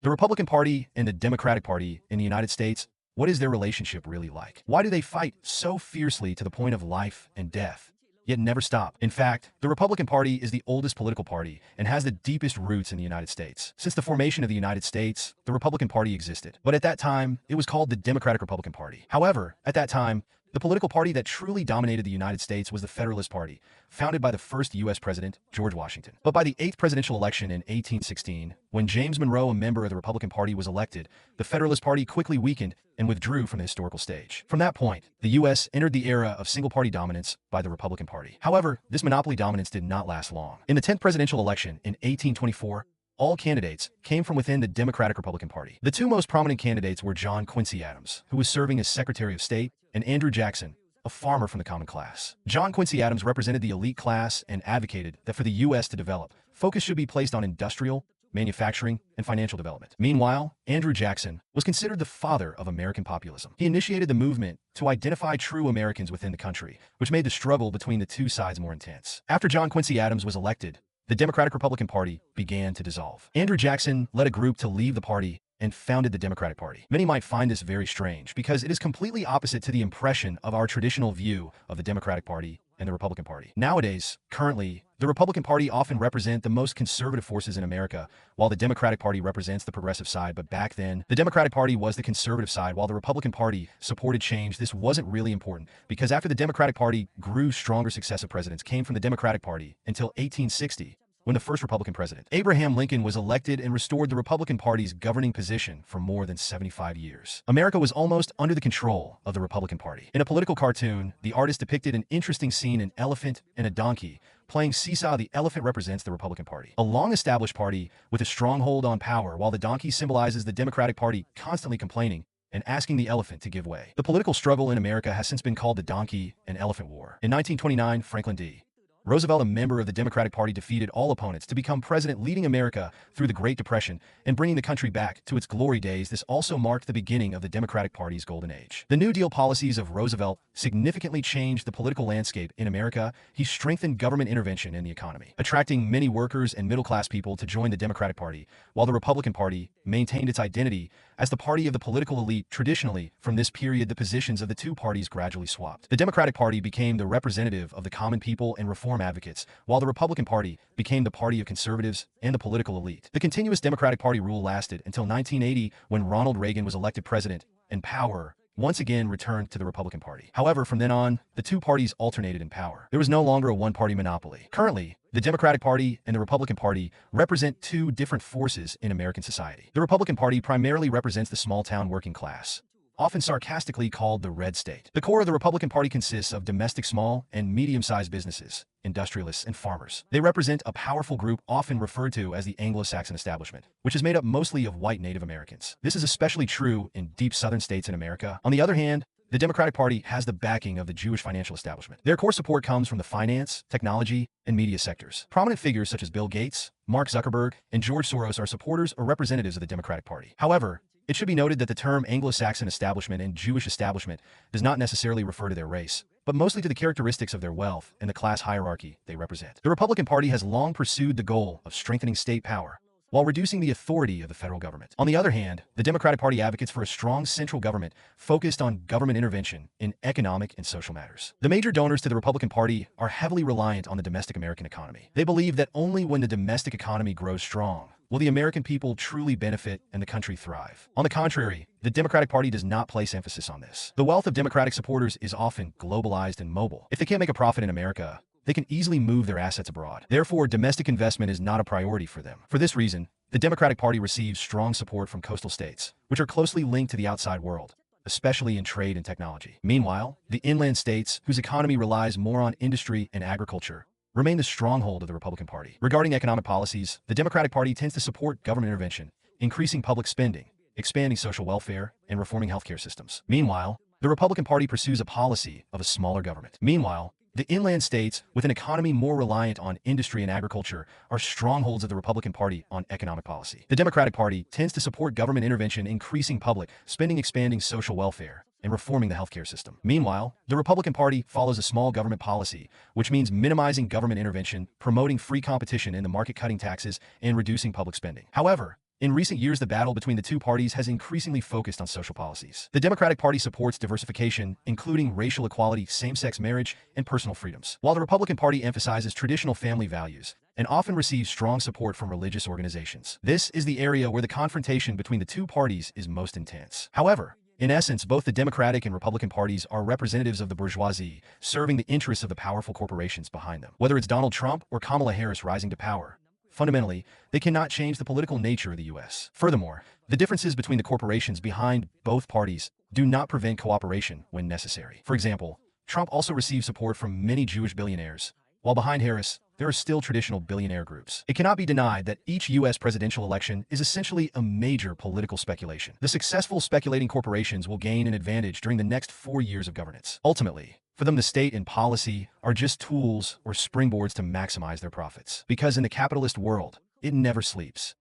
The Republican Party and the Democratic Party in the United States, what is their relationship really like? Why do they fight so fiercely to the point of life and death, yet never stop? In fact, the Republican Party is the oldest political party and has the deepest roots in the United States. Since the formation of the United States, the Republican Party existed. But at that time, it was called the Democratic Republican Party. However, at that time, the political party that truly dominated the United States was the Federalist Party, founded by the first U.S. President, George Washington. But by the 8th presidential election in 1816, when James Monroe, a member of the Republican Party, was elected, the Federalist Party quickly weakened and withdrew from the historical stage. From that point, the U.S. entered the era of single-party dominance by the Republican Party. However, this monopoly dominance did not last long. In the 10th presidential election in 1824, all candidates came from within the Democratic-Republican Party. The two most prominent candidates were John Quincy Adams, who was serving as Secretary of State, and Andrew Jackson, a farmer from the common class. John Quincy Adams represented the elite class and advocated that for the U.S. to develop, focus should be placed on industrial, manufacturing, and financial development. Meanwhile, Andrew Jackson was considered the father of American populism. He initiated the movement to identify true Americans within the country, which made the struggle between the two sides more intense. After John Quincy Adams was elected, the Democratic-Republican Party began to dissolve. Andrew Jackson led a group to leave the party and founded the Democratic Party. Many might find this very strange because it is completely opposite to the impression of our traditional view of the Democratic Party and the Republican Party. Nowadays, currently, the Republican Party often represent the most conservative forces in America, while the Democratic Party represents the progressive side. But back then, the Democratic Party was the conservative side, while the Republican Party supported change. This wasn't really important because after the Democratic Party grew, stronger successive presidents came from the Democratic Party until 1860. When the first Republican president, Abraham Lincoln, was elected and restored the Republican Party's governing position for more than 75 years. America was almost under the control of the Republican Party. In a political cartoon, the artist depicted an interesting scene: an elephant and a donkey playing seesaw. The elephant represents the Republican Party, a long-established party with a stronghold on power, while the donkey symbolizes the Democratic Party, constantly complaining and asking the elephant to give way. The political struggle in America has since been called the Donkey and Elephant War. In 1929, Franklin D. Roosevelt, a member of the Democratic Party, defeated all opponents to become president, leading America through the Great Depression and bringing the country back to its glory days. This also marked the beginning of the Democratic Party's golden age. The New Deal policies of Roosevelt significantly changed the political landscape in America. He strengthened government intervention in the economy, attracting many workers and middle-class people to join the Democratic Party, while the Republican Party maintained its identity as the party of the political elite. Traditionally, from this period, the positions of the two parties gradually swapped. The Democratic Party became the representative of the common people and reform advocates, while the Republican Party became the party of conservatives and the political elite. The continuous Democratic Party rule lasted until 1980, when Ronald Reagan was elected president, and power once again returned to the Republican Party. However, from then on, the two parties alternated in power. There was no longer a one-party monopoly. Currently, the Democratic Party and the Republican Party represent two different forces in American society. The Republican Party primarily represents the small-town working class, often sarcastically called the red state. The core of the Republican Party consists of domestic small and medium-sized businesses, industrialists, and farmers. They represent a powerful group often referred to as the Anglo-Saxon establishment, which is made up mostly of white Native Americans. This is especially true in deep southern states in America. On the other hand, the Democratic Party has the backing of the Jewish financial establishment. Their core support comes from the finance, technology, and media sectors. Prominent figures such as Bill Gates, Mark Zuckerberg, and George Soros are supporters or representatives of the Democratic Party. However, it should be noted that the term Anglo-Saxon establishment and Jewish establishment does not necessarily refer to their race, but mostly to the characteristics of their wealth and the class hierarchy they represent. The Republican Party has long pursued the goal of strengthening state power while reducing the authority of the federal government. On the other hand, the Democratic Party advocates for a strong central government focused on government intervention in economic and social matters. The major donors to the Republican Party are heavily reliant on the domestic American economy. They believe that only when the domestic economy grows strong will the American people truly benefit and the country thrive. On the contrary, the Democratic Party does not place emphasis on this. The wealth of Democratic supporters is often globalized and mobile. If they can't make a profit in America, they can easily move their assets abroad. Therefore, domestic investment is not a priority for them. For this reason, the Democratic Party receives strong support from coastal states, which are closely linked to the outside world, especially in trade and technology. Meanwhile, the inland states, whose economy relies more on industry and agriculture, remain the stronghold of the Republican Party. Regarding economic policies, the Democratic Party tends to support government intervention, increasing public spending, expanding social welfare, and reforming healthcare systems. Meanwhile, the Republican Party pursues a policy of a smaller government. Meanwhile, the inland states, with an economy more reliant on industry and agriculture, are strongholds of the Republican Party on economic policy. The Democratic Party tends to support government intervention, increasing public spending, expanding social welfare, and reforming the healthcare system. Meanwhile, the Republican Party follows a small government policy, which means minimizing government intervention, promoting free competition in the market, cutting taxes, and reducing public spending. However, In recent years, the battle between the two parties has increasingly focused on social policies. The Democratic Party supports diversification, including racial equality, same-sex marriage, and personal freedoms, while the Republican Party emphasizes traditional family values and often receives strong support from religious organizations. This is the area where the confrontation between the two parties is most intense. However, in essence, both the Democratic and Republican parties are representatives of the bourgeoisie, serving the interests of the powerful corporations behind them. Whether it's Donald Trump or Kamala Harris rising to power, fundamentally, they cannot change the political nature of the U.S. Furthermore, the differences between the corporations behind both parties do not prevent cooperation when necessary. For example, Trump also receives support from many Jewish billionaires, while behind Harris, there are still traditional billionaire groups. It cannot be denied that each U.S. presidential election is essentially a major political speculation. The successful speculating corporations will gain an advantage during the next 4 years of governance. Ultimately, for them, the state and policy are just tools or springboards to maximize their profits. Because in the capitalist world, it never sleeps.